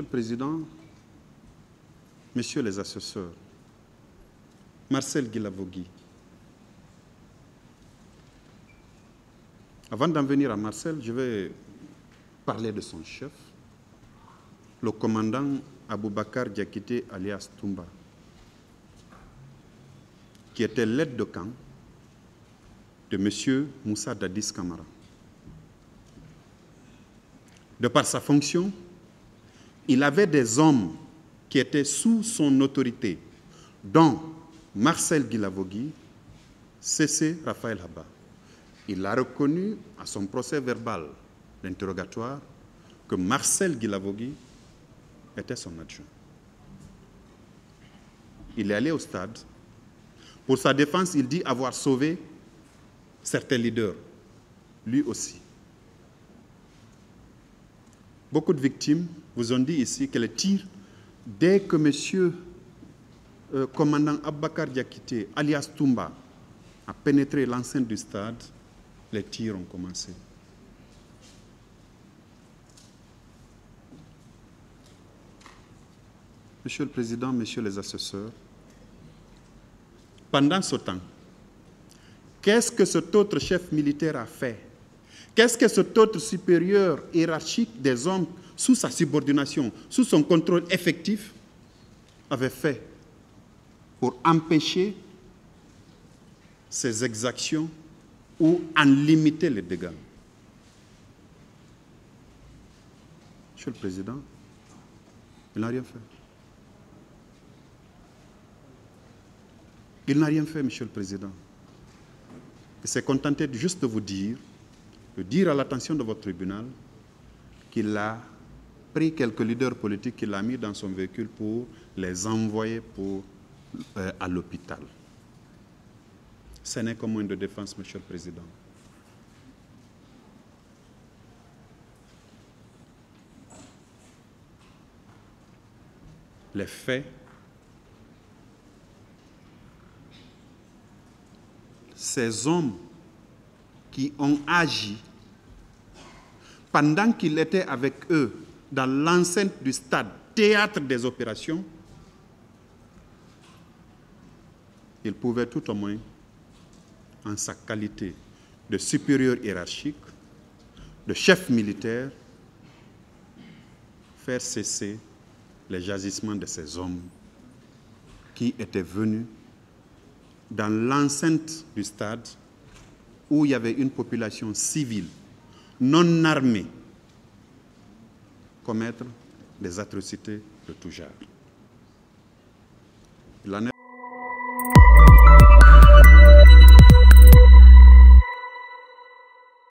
Monsieur le Président, Messieurs les assesseurs, Marcel Guilavogui. Avant d'en venir à Marcel, je vais parler de son chef, le commandant Aboubakar Diakité alias Toumba, qui était l'aide de camp de M. Moussa Dadis Camara. De par sa fonction, il avait des hommes qui étaient sous son autorité, dont Marcel Guilavogui, C.C. Raphaël Haba. Il a reconnu à son procès verbal d'interrogatoire que Marcel Guilavogui était son adjoint. Il est allé au stade. Pour sa défense, il dit avoir sauvé certains leaders, lui aussi. Beaucoup de victimes vous ont dit ici que les tirs, dès que M. Commandant Aboubakar Diakité, alias Toumba, a pénétré l'enceinte du stade, les tirs ont commencé. Monsieur le Président, Messieurs les assesseurs, pendant ce temps, qu'est-ce que cet autre chef militaire a fait? Qu'est-ce que cet autre supérieur hiérarchique des hommes sous sa subordination, sous son contrôle effectif, avait fait pour empêcher ces exactions ou en limiter les dégâts? Monsieur le Président, il n'a rien fait. Il n'a rien fait, Monsieur le Président. Il s'est contenté juste de vous dire, à l'attention de votre tribunal, qu'il a pris quelques leaders politiques, qu'il a mis dans son véhicule pour les envoyer à l'hôpital. Ce n'est qu'un moyen de défense, Monsieur le Président. Les faits, ces hommes qui ont agi pendant qu'il était avec eux dans l'enceinte du stade, théâtre des opérations, ils pouvaient tout au moins, en sa qualité de supérieur hiérarchique, de chef militaire, faire cesser les jagissements de ces hommes qui étaient venus dans l'enceinte du stade où il y avait une population civile, non armée, commettre des atrocités de tout genre. Il en est